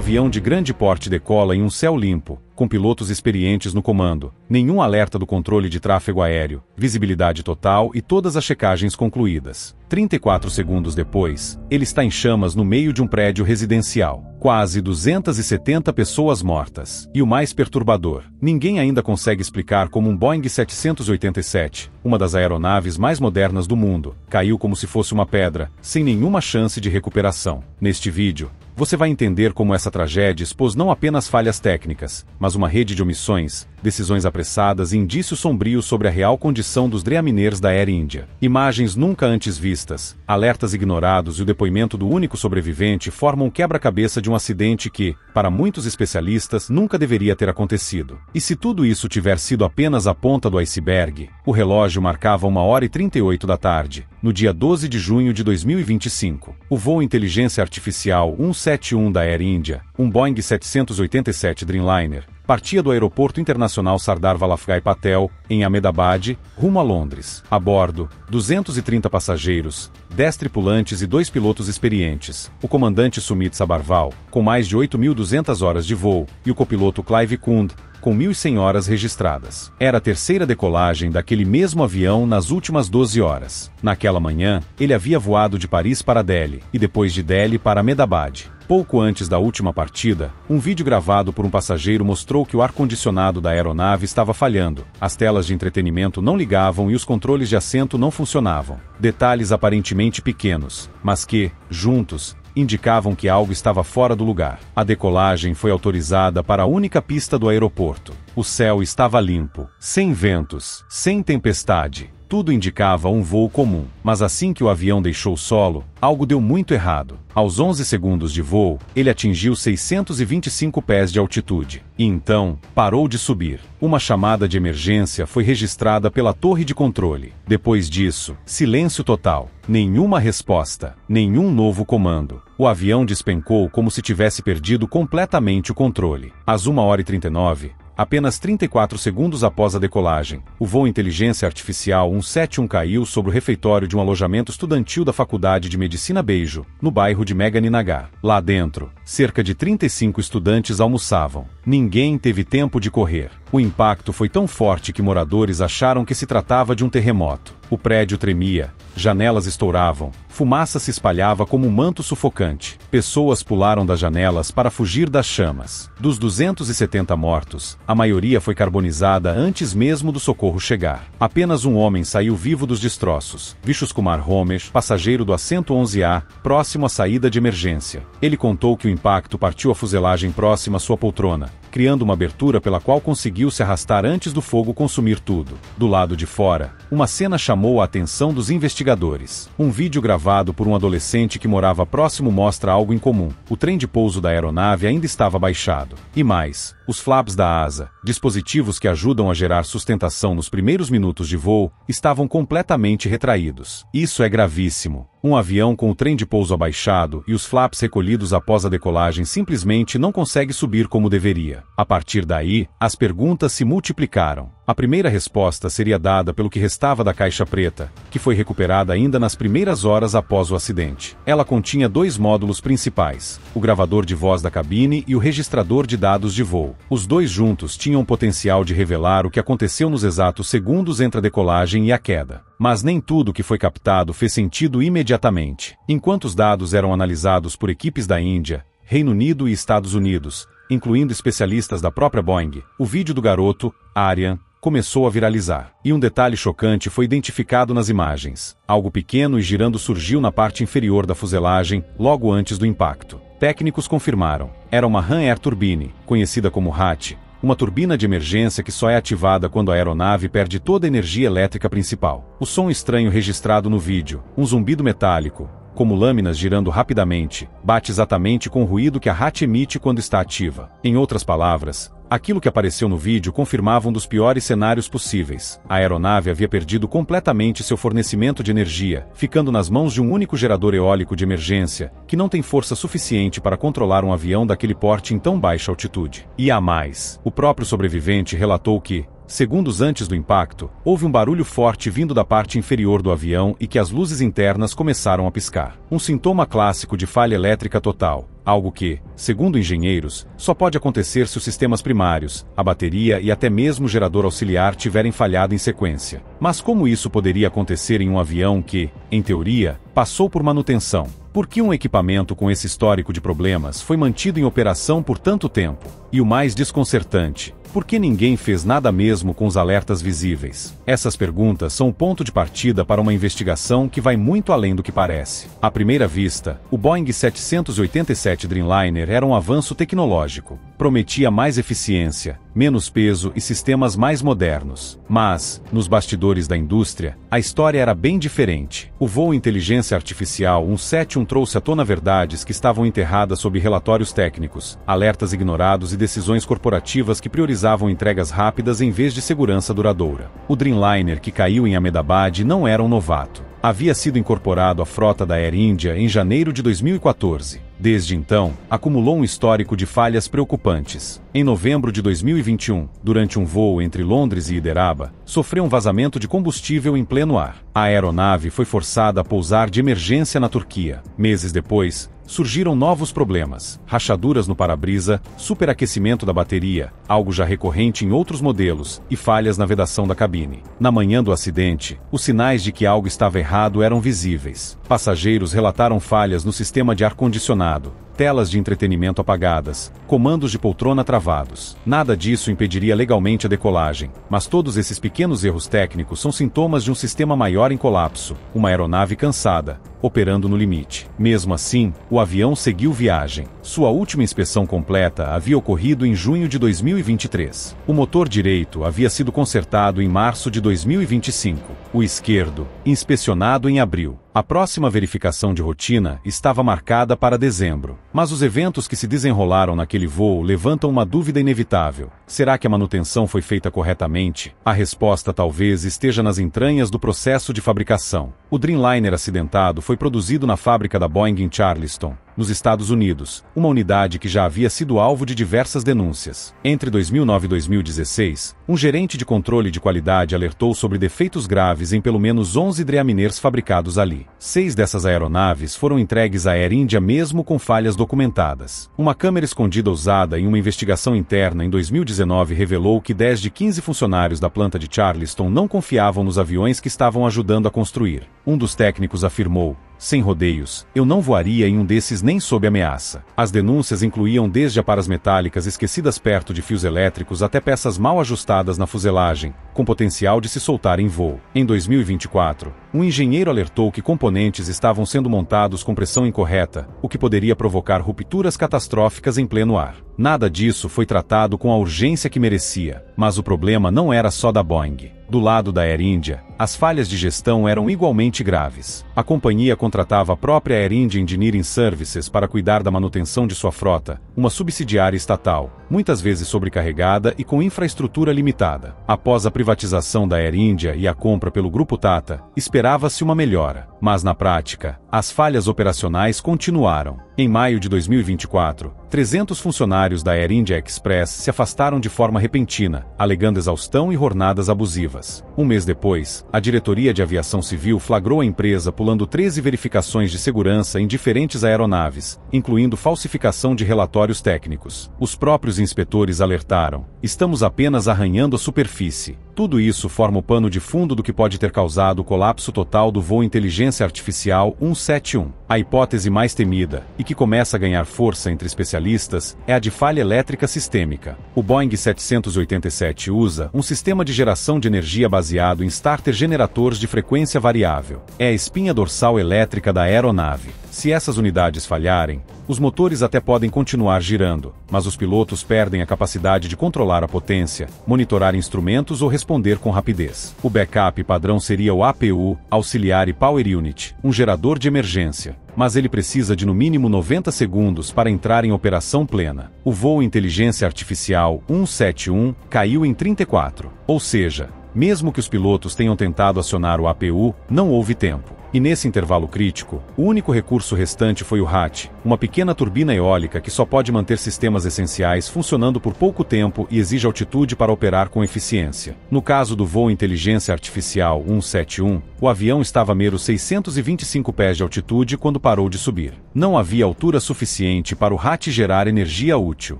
avião de grande porte decola em um céu limpo, com pilotos experientes no comando, nenhum alerta do controle de tráfego aéreo, visibilidade total e todas as checagens concluídas. 34 segundos depois, ele está em chamas no meio de um prédio residencial. Quase 270 pessoas mortas. E o mais perturbador, ninguém ainda consegue explicar como um Boeing 787, uma das aeronaves mais modernas do mundo, caiu como se fosse uma pedra, sem nenhuma chance de recuperação. Neste vídeo, você vai entender como essa tragédia expôs não apenas falhas técnicas, mas uma rede de omissões, decisões apressadas e indícios sombrios sobre a real condição dos Dreamliners da Air India. Imagens nunca antes vistas, alertas ignorados e o depoimento do único sobrevivente formam um quebra-cabeça de um acidente que, para muitos especialistas, nunca deveria ter acontecido. E se tudo isso tiver sido apenas a ponta do iceberg, o relógio marcava 1h38 da tarde, no dia 12 de junho de 2025. O voo Inteligência Artificial 171 da Air India, um Boeing 787 Dreamliner, partia do Aeroporto Internacional Sardar Vallabhbhai Patel, em Ahmedabad, rumo a Londres. A bordo, 230 passageiros, 10 tripulantes e 2 pilotos experientes, o comandante Sumit Sabharwal, com mais de 8.200 horas de voo, e o copiloto Clive Kund, com 1.100 horas registradas. Era a terceira decolagem daquele mesmo avião nas últimas 12 horas. Naquela manhã, ele havia voado de Paris para Delhi, e depois de Delhi para Ahmedabad. Pouco antes da última partida, um vídeo gravado por um passageiro mostrou que o ar-condicionado da aeronave estava falhando, as telas de entretenimento não ligavam e os controles de assento não funcionavam. Detalhes aparentemente pequenos, mas que, juntos, indicavam que algo estava fora do lugar. A decolagem foi autorizada para a única pista do aeroporto. O céu estava limpo, sem ventos, sem tempestade. Tudo indicava um voo comum. Mas assim que o avião deixou o solo, algo deu muito errado. Aos 11 segundos de voo, ele atingiu 625 pés de altitude. E então, parou de subir. Uma chamada de emergência foi registrada pela torre de controle. Depois disso, silêncio total. Nenhuma resposta. Nenhum novo comando. O avião despencou como se tivesse perdido completamente o controle. Às 1h39, apenas 34 segundos após a decolagem, o voo Inteligência Artificial 171 caiu sobre o refeitório de um alojamento estudantil da Faculdade de Medicina Beijo, no bairro de Meghaninagar. Lá dentro, cerca de 35 estudantes almoçavam. Ninguém teve tempo de correr. O impacto foi tão forte que moradores acharam que se tratava de um terremoto. O prédio tremia, janelas estouravam, fumaça se espalhava como um manto sufocante. Pessoas pularam das janelas para fugir das chamas. Dos 270 mortos, a maioria foi carbonizada antes mesmo do socorro chegar. Apenas um homem saiu vivo dos destroços. Vishwas Kumar Romesh, passageiro do assento 11A, próximo à saída de emergência. Ele contou que o impacto partiu a fuselagem próxima à sua poltrona, criando uma abertura pela qual conseguiu se arrastar antes do fogo consumir tudo. Do lado de fora, uma cena chamou a atenção dos investigadores. Um vídeo gravado por um adolescente que morava próximo mostra algo incomum. O trem de pouso da aeronave ainda estava baixado. E mais, os flaps da asa, dispositivos que ajudam a gerar sustentação nos primeiros minutos de voo, estavam completamente retraídos. Isso é gravíssimo. Um avião com o trem de pouso abaixado e os flaps recolhidos após a decolagem simplesmente não consegue subir como deveria. A partir daí, as perguntas se multiplicaram. A primeira resposta seria dada pelo que restava da caixa preta, que foi recuperada ainda nas primeiras horas após o acidente. Ela continha 2 módulos principais, o gravador de voz da cabine e o registrador de dados de voo. Os dois juntos tinham o potencial de revelar o que aconteceu nos exatos segundos entre a decolagem e a queda. Mas nem tudo que foi captado fez sentido imediatamente. Enquanto os dados eram analisados por equipes da Índia, Reino Unido e Estados Unidos, incluindo especialistas da própria Boeing, o vídeo do garoto, Aryan, começou a viralizar. E um detalhe chocante foi identificado nas imagens. Algo pequeno e girando surgiu na parte inferior da fuselagem, logo antes do impacto. Técnicos confirmaram. Era uma RAM Air Turbine, conhecida como RAT, uma turbina de emergência que só é ativada quando a aeronave perde toda a energia elétrica principal. O som estranho registrado no vídeo, um zumbido metálico, como lâminas girando rapidamente, bate exatamente com o ruído que a RAT emite quando está ativa. Em outras palavras, aquilo que apareceu no vídeo confirmava um dos piores cenários possíveis. A aeronave havia perdido completamente seu fornecimento de energia, ficando nas mãos de um único gerador eólico de emergência, que não tem força suficiente para controlar um avião daquele porte em tão baixa altitude. E há mais. O próprio sobrevivente relatou que, Segundos antes do impacto, houve um barulho forte vindo da parte inferior do avião e que as luzes internas começaram a piscar. Um sintoma clássico de falha elétrica total. Algo que, segundo engenheiros, só pode acontecer se os sistemas primários, a bateria e até mesmo o gerador auxiliar tiverem falhado em sequência. Mas como isso poderia acontecer em um avião que, em teoria, passou por manutenção? Por que um equipamento com esse histórico de problemas foi mantido em operação por tanto tempo? E o mais desconcertante, por que ninguém fez nada mesmo com os alertas visíveis? Essas perguntas são o ponto de partida para uma investigação que vai muito além do que parece. À primeira vista, o Boeing 787 Dreamliner era um avanço tecnológico. Prometia mais eficiência, menos peso e sistemas mais modernos. Mas, nos bastidores da indústria, a história era bem diferente. O voo Inteligência Artificial 171 trouxe à tona verdades que estavam enterradas sob relatórios técnicos, alertas ignorados e decisões corporativas que priorizavam entregas rápidas em vez de segurança duradoura. O Dreamliner que caiu em Ahmedabad não era um novato. Havia sido incorporado à frota da Air India em janeiro de 2014. Desde então, acumulou um histórico de falhas preocupantes. Em novembro de 2021, durante um voo entre Londres e Hyderabad, sofreu um vazamento de combustível em pleno ar. A aeronave foi forçada a pousar de emergência na Turquia. Meses depois, surgiram novos problemas, rachaduras no para-brisa, superaquecimento da bateria, algo já recorrente em outros modelos, e falhas na vedação da cabine. Na manhã do acidente, os sinais de que algo estava errado eram visíveis. Passageiros relataram falhas no sistema de ar-condicionado, telas de entretenimento apagadas, comandos de poltrona travados. Nada disso impediria legalmente a decolagem, mas todos esses pequenos erros técnicos são sintomas de um sistema maior em colapso, uma aeronave cansada, operando no limite. Mesmo assim, o avião seguiu viagem. Sua última inspeção completa havia ocorrido em junho de 2023. O motor direito havia sido consertado em março de 2025. O esquerdo, inspecionado em abril. A próxima verificação de rotina estava marcada para dezembro. Mas os eventos que se desenrolaram naquele voo levantam uma dúvida inevitável. Será que a manutenção foi feita corretamente? A resposta talvez esteja nas entranhas do processo de fabricação. O Dreamliner acidentado foi produzido na fábrica da Boeing em Charleston, nos Estados Unidos, uma unidade que já havia sido alvo de diversas denúncias. Entre 2009 e 2016, um gerente de controle de qualidade alertou sobre defeitos graves em pelo menos 11 Dreamliners fabricados ali. 6 dessas aeronaves foram entregues à Air India mesmo com falhas documentadas. Uma câmera escondida usada em uma investigação interna em 2019 revelou que 10 de 15 funcionários da planta de Charleston não confiavam nos aviões que estavam ajudando a construir. Um dos técnicos afirmou: sem rodeios, eu não voaria em um desses nem sob ameaça. As denúncias incluíam desde aparas metálicas esquecidas perto de fios elétricos até peças mal ajustadas na fuselagem, com potencial de se soltar em voo. Em 2024, um engenheiro alertou que componentes estavam sendo montados com pressão incorreta, o que poderia provocar rupturas catastróficas em pleno ar. Nada disso foi tratado com a urgência que merecia, mas o problema não era só da Boeing. Do lado da Air India, as falhas de gestão eram igualmente graves. A companhia contratava a própria Air India Engineering Services para cuidar da manutenção de sua frota, uma subsidiária estatal, muitas vezes sobrecarregada e com infraestrutura limitada. Após a privatização da Air India e a compra pelo grupo Tata, esperava-se uma melhora, mas na prática, as falhas operacionais continuaram. Em maio de 2024, 300 funcionários da Air India Express se afastaram de forma repentina, alegando exaustão e jornadas abusivas. Um mês depois, a Diretoria de Aviação Civil flagrou a empresa pulando 13 verificações de segurança em diferentes aeronaves, incluindo falsificação de relatórios técnicos. Os próprios inspetores alertaram: estamos apenas arranhando a superfície. Tudo isso forma o pano de fundo do que pode ter causado o colapso total do voo Inteligência Artificial 171. A hipótese mais temida, e que começa a ganhar força entre especialistas, é a de falha elétrica sistêmica. O Boeing 787 usa um sistema de geração de energia baseado em starter generatores de frequência variável. É a espinha dorsal elétrica da aeronave. Se essas unidades falharem, os motores até podem continuar girando, mas os pilotos perdem a capacidade de controlar a potência, monitorar instrumentos ou responder com rapidez. O backup padrão seria o APU, Auxiliary Power Unit, um gerador de emergência. Mas ele precisa de no mínimo 90 segundos para entrar em operação plena. O voo Inteligência Artificial 171 caiu em 34. Ou seja, mesmo que os pilotos tenham tentado acionar o APU, não houve tempo. E nesse intervalo crítico, o único recurso restante foi o RAT, uma pequena turbina eólica que só pode manter sistemas essenciais funcionando por pouco tempo e exige altitude para operar com eficiência. No caso do voo Inteligência Artificial 171, o avião estava a meros 625 pés de altitude quando parou de subir. Não havia altura suficiente para o RAT gerar energia útil.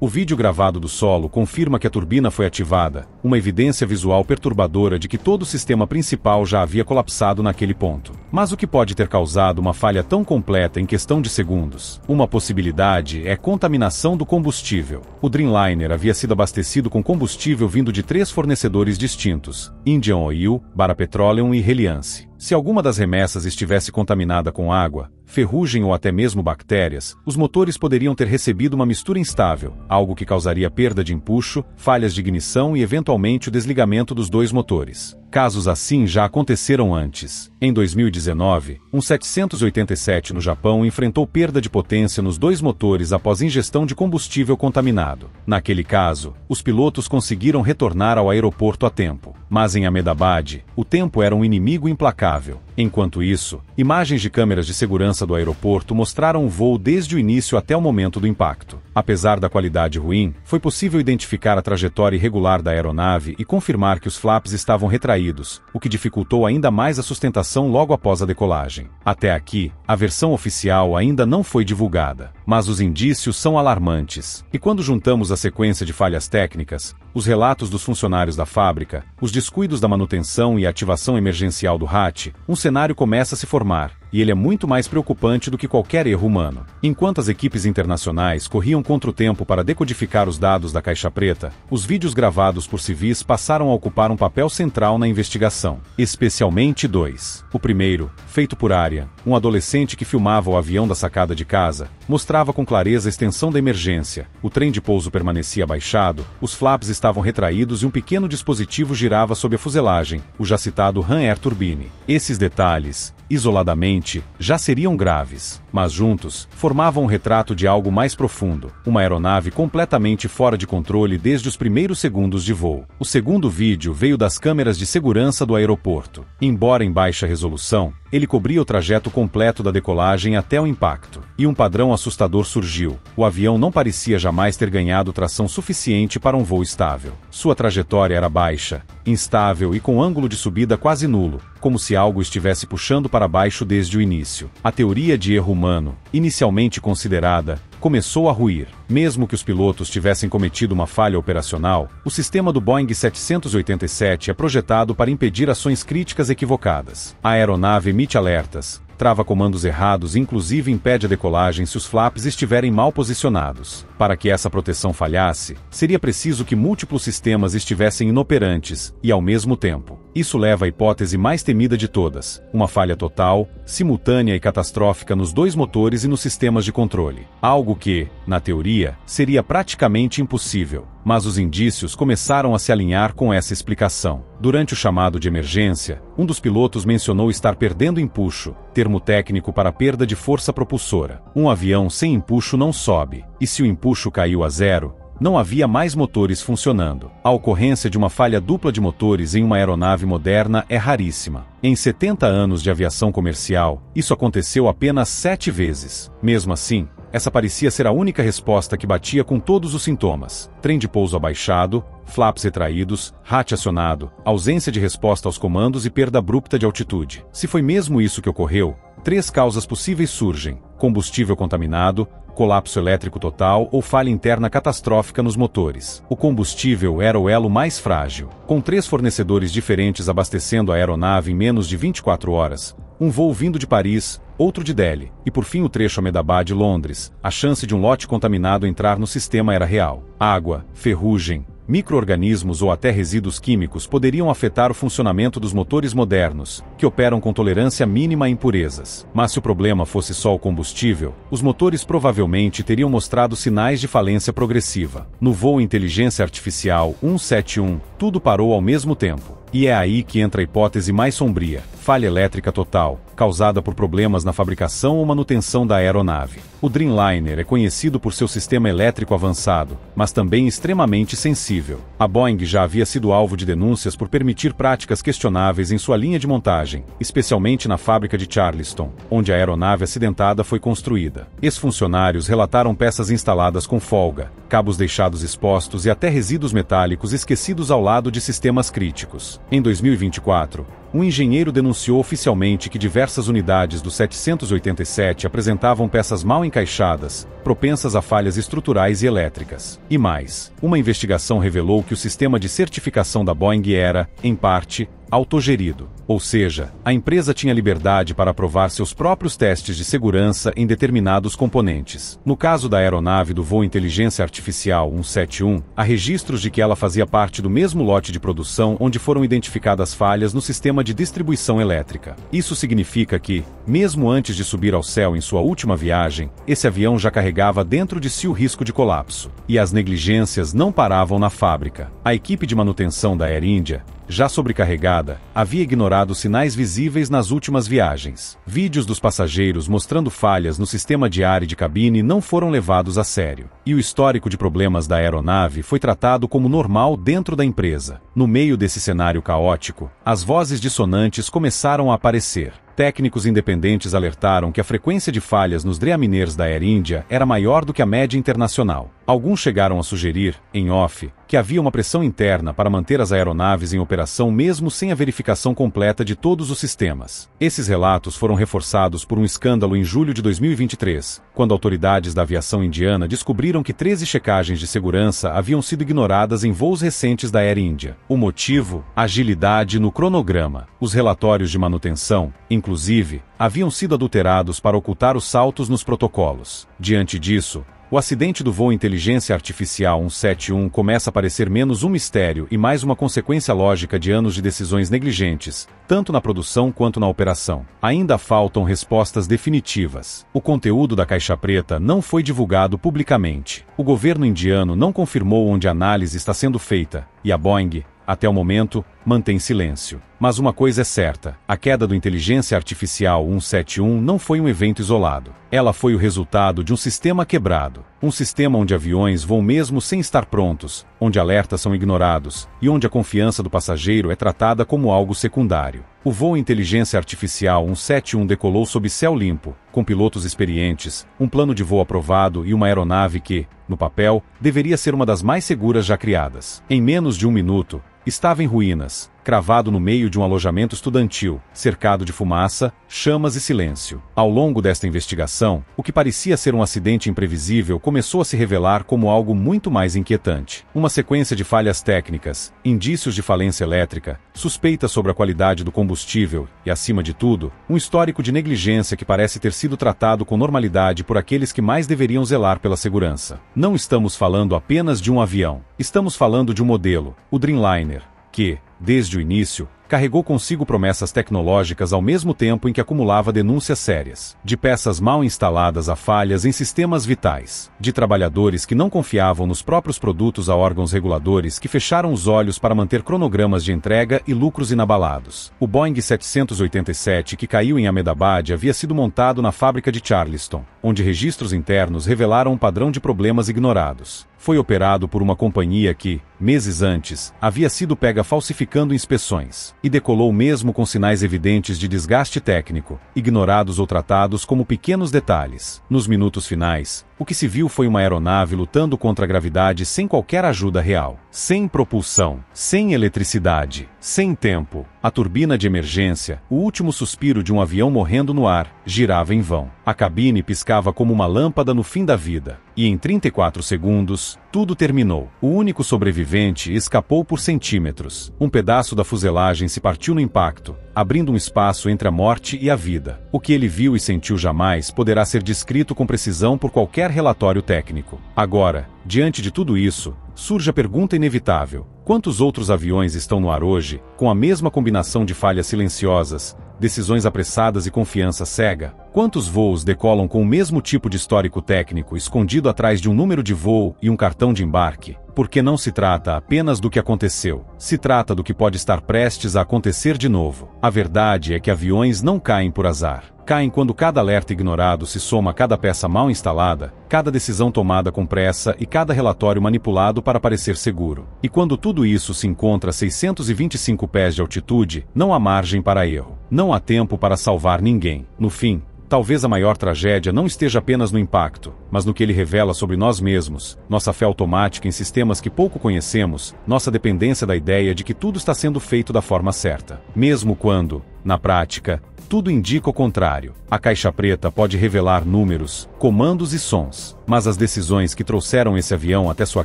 O vídeo gravado do solo confirma que a turbina foi ativada, uma evidência visual perturbadora de que todo o sistema principal já havia colapsado naquele ponto. Mas o que pode ter causado uma falha tão completa em questão de segundos? Uma possibilidade é contaminação do combustível. O Dreamliner havia sido abastecido com combustível vindo de 3 fornecedores distintos: Indian Oil, Bara Petroleum e Reliance. Se alguma das remessas estivesse contaminada com água, ferrugem ou até mesmo bactérias, os motores poderiam ter recebido uma mistura instável, algo que causaria perda de empuxo, falhas de ignição e eventualmente o desligamento dos 2 motores. Casos assim já aconteceram antes. Em 2019, um 787 no Japão enfrentou perda de potência nos 2 motores após ingestão de combustível contaminado. Naquele caso, os pilotos conseguiram retornar ao aeroporto a tempo. Mas em Ahmedabad, o tempo era um inimigo implacável. Enquanto isso, imagens de câmeras de segurança do aeroporto mostraram o voo desde o início até o momento do impacto. Apesar da qualidade ruim, foi possível identificar a trajetória irregular da aeronave e confirmar que os flaps estavam retraídos, o que dificultou ainda mais a sustentação logo após a decolagem. Até aqui, a versão oficial ainda não foi divulgada, mas os indícios são alarmantes. E quando juntamos a sequência de falhas técnicas, os relatos dos funcionários da fábrica, os descuidos da manutenção e a ativação emergencial do RAT, um cenário começa a se formar, e ele é muito mais preocupante do que qualquer erro humano. Enquanto as equipes internacionais corriam contra o tempo para decodificar os dados da caixa preta, os vídeos gravados por civis passaram a ocupar um papel central na investigação. Especialmente 2. O primeiro, feito por Aryan, um adolescente que filmava o avião da sacada de casa, mostrava com clareza a extensão da emergência. O trem de pouso permanecia abaixado, os flaps estavam retraídos e um pequeno dispositivo girava sob a fuselagem, o já citado RAM Air Turbine. Esses detalhes, isoladamente, já seriam graves, mas juntos, formavam um retrato de algo mais profundo, uma aeronave completamente fora de controle desde os primeiros segundos de voo. O segundo vídeo veio das câmeras de segurança do aeroporto. Embora em baixa resolução, ele cobria o trajeto completo da decolagem até o impacto. E um padrão assustador surgiu. O avião não parecia jamais ter ganhado tração suficiente para um voo estável. Sua trajetória era baixa, instável e com ângulo de subida quase nulo, como se algo estivesse puxando para baixo desde o início. A teoria de erro humano, inicialmente considerada, começou a ruir. Mesmo que os pilotos tivessem cometido uma falha operacional, o sistema do Boeing 787 é projetado para impedir ações críticas equivocadas. A aeronave emite alertas, trava comandos errados e inclusive impede a decolagem se os flaps estiverem mal posicionados. Para que essa proteção falhasse, seria preciso que múltiplos sistemas estivessem inoperantes e ao mesmo tempo. Isso leva à hipótese mais temida de todas, uma falha total, simultânea e catastrófica nos 2 motores e nos sistemas de controle. Algo que, na teoria, seria praticamente impossível. Mas os indícios começaram a se alinhar com essa explicação. Durante o chamado de emergência, um dos pilotos mencionou estar perdendo empuxo, termo técnico para perda de força propulsora. Um avião sem empuxo não sobe, e se o empuxo caiu a zero, não havia mais motores funcionando. A ocorrência de uma falha dupla de motores em uma aeronave moderna é raríssima. Em 70 anos de aviação comercial, isso aconteceu apenas 7 vezes. Mesmo assim, essa parecia ser a única resposta que batia com todos os sintomas: trem de pouso abaixado, flaps retraídos, RAT acionado, ausência de resposta aos comandos e perda abrupta de altitude. Se foi mesmo isso que ocorreu, 3 causas possíveis surgem: combustível contaminado, colapso elétrico total ou falha interna catastrófica nos motores. O combustível era o elo mais frágil. Com 3 fornecedores diferentes abastecendo a aeronave em menos de 24 horas, um voo vindo de Paris, outro de Delhi, e por fim o trecho Ahmedabad-Londres, a chance de um lote contaminado entrar no sistema era real. Água, ferrugem, micro-organismos ou até resíduos químicos poderiam afetar o funcionamento dos motores modernos, que operam com tolerância mínima a impurezas. Mas se o problema fosse só o combustível, os motores provavelmente teriam mostrado sinais de falência progressiva. No voo Inteligência Artificial 171, tudo parou ao mesmo tempo. E é aí que entra a hipótese mais sombria: falha elétrica total, causada por problemas na fabricação ou manutenção da aeronave. O Dreamliner é conhecido por seu sistema elétrico avançado, mas também extremamente sensível. A Boeing já havia sido alvo de denúncias por permitir práticas questionáveis em sua linha de montagem, especialmente na fábrica de Charleston, onde a aeronave acidentada foi construída. Ex-funcionários relataram peças instaladas com folga, cabos deixados expostos e até resíduos metálicos esquecidos ao lado de sistemas críticos. Em 2024, um engenheiro denunciou oficialmente que diversas unidades do 787 apresentavam peças mal encaixadas, propensas a falhas estruturais e elétricas. E mais, uma investigação revelou que o sistema de certificação da Boeing era, em parte, autogerido, ou seja, a empresa tinha liberdade para aprovar seus próprios testes de segurança em determinados componentes. No caso da aeronave do voo Inteligência Artificial 171, há registros de que ela fazia parte do mesmo lote de produção onde foram identificadas falhas no sistema de distribuição elétrica. Isso significa que, mesmo antes de subir ao céu em sua última viagem, esse avião já carregava dentro de si o risco de colapso. E as negligências não paravam na fábrica. A equipe de manutenção da Air India, já sobrecarregada, havia ignorado sinais visíveis nas últimas viagens. Vídeos dos passageiros mostrando falhas no sistema de ar e de cabine não foram levados a sério. E o histórico de problemas da aeronave foi tratado como normal dentro da empresa. No meio desse cenário caótico, as vozes dissonantes começaram a aparecer. Técnicos independentes alertaram que a frequência de falhas nos Dreamliners da Air India era maior do que a média internacional. Alguns chegaram a sugerir, em off, que havia uma pressão interna para manter as aeronaves em operação mesmo sem a verificação completa de todos os sistemas. Esses relatos foram reforçados por um escândalo em julho de 2023, quando autoridades da aviação indiana descobriram que 13 checagens de segurança haviam sido ignoradas em voos recentes da Air India. O motivo? Agilidade no cronograma. Os relatórios de manutenção, inclusive, haviam sido adulterados para ocultar os saltos nos protocolos. Diante disso, o acidente do voo Inteligência Artificial 171 começa a parecer menos um mistério e mais uma consequência lógica de anos de decisões negligentes, tanto na produção quanto na operação. Ainda faltam respostas definitivas. O conteúdo da caixa preta não foi divulgado publicamente. O governo indiano não confirmou onde a análise está sendo feita, e a Boeing, até o momento, mantém silêncio. Mas uma coisa é certa, a queda do Inteligência Artificial 171 não foi um evento isolado. Ela foi o resultado de um sistema quebrado. Um sistema onde aviões voam mesmo sem estar prontos, onde alertas são ignorados, e onde a confiança do passageiro é tratada como algo secundário. O voo Inteligência Artificial 171 decolou sob céu limpo, com pilotos experientes, um plano de voo aprovado e uma aeronave que, no papel, deveria ser uma das mais seguras já criadas. Em menos de um minuto, estava em ruínas, cravado no meio de um alojamento estudantil, cercado de fumaça, chamas e silêncio. Ao longo desta investigação, o que parecia ser um acidente imprevisível começou a se revelar como algo muito mais inquietante. Uma sequência de falhas técnicas, indícios de falência elétrica, suspeitas sobre a qualidade do combustível e, acima de tudo, um histórico de negligência que parece ter sido tratado com normalidade por aqueles que mais deveriam zelar pela segurança. Não estamos falando apenas de um avião. Estamos falando de um modelo, o Dreamliner, que, desde o início, carregou consigo promessas tecnológicas ao mesmo tempo em que acumulava denúncias sérias, de peças mal instaladas a falhas em sistemas vitais, de trabalhadores que não confiavam nos próprios produtos a órgãos reguladores que fecharam os olhos para manter cronogramas de entrega e lucros inabalados. O Boeing 787 que caiu em Ahmedabad havia sido montado na fábrica de Charleston, onde registros internos revelaram um padrão de problemas ignorados. Foi operado por uma companhia que, meses antes, havia sido pega falsificando inspeções, e decolou mesmo com sinais evidentes de desgaste técnico, ignorados ou tratados como pequenos detalhes. Nos minutos finais, o que se viu foi uma aeronave lutando contra a gravidade sem qualquer ajuda real, sem propulsão, sem eletricidade, sem tempo. A turbina de emergência, o último suspiro de um avião morrendo no ar, girava em vão. A cabine piscava como uma lâmpada no fim da vida. E em 34 segundos, tudo terminou. O único sobrevivente escapou por centímetros. Um pedaço da fuselagem se partiu no impacto, abrindo um espaço entre a morte e a vida. O que ele viu e sentiu jamais poderá ser descrito com precisão por qualquer relatório técnico. Agora, diante de tudo isso, surge a pergunta inevitável: quantos outros aviões estão no ar hoje, com a mesma combinação de falhas silenciosas, decisões apressadas e confiança cega? Quantos voos decolam com o mesmo tipo de histórico técnico escondido atrás de um número de voo e um cartão de embarque? Porque não se trata apenas do que aconteceu, se trata do que pode estar prestes a acontecer de novo. A verdade é que aviões não caem por azar. Caem quando cada alerta ignorado se soma a cada peça mal instalada, cada decisão tomada com pressa e cada relatório manipulado para parecer seguro. E quando tudo isso se encontra a 625 pés de altitude, não há margem para erro. Não há tempo para salvar ninguém. No fim, talvez a maior tragédia não esteja apenas no impacto, mas no que ele revela sobre nós mesmos, nossa fé automática em sistemas que pouco conhecemos, nossa dependência da ideia de que tudo está sendo feito da forma certa. Mesmo quando, na prática, tudo indica o contrário. A caixa preta pode revelar números, comandos e sons, mas as decisões que trouxeram esse avião até sua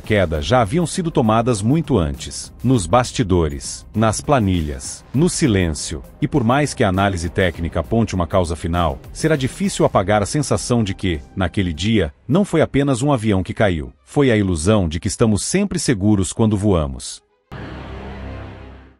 queda já haviam sido tomadas muito antes. Nos bastidores, nas planilhas, no silêncio. E por mais que a análise técnica aponte uma causa final, será difícil apagar a sensação de que, naquele dia, não foi apenas um avião que caiu. Foi a ilusão de que estamos sempre seguros quando voamos.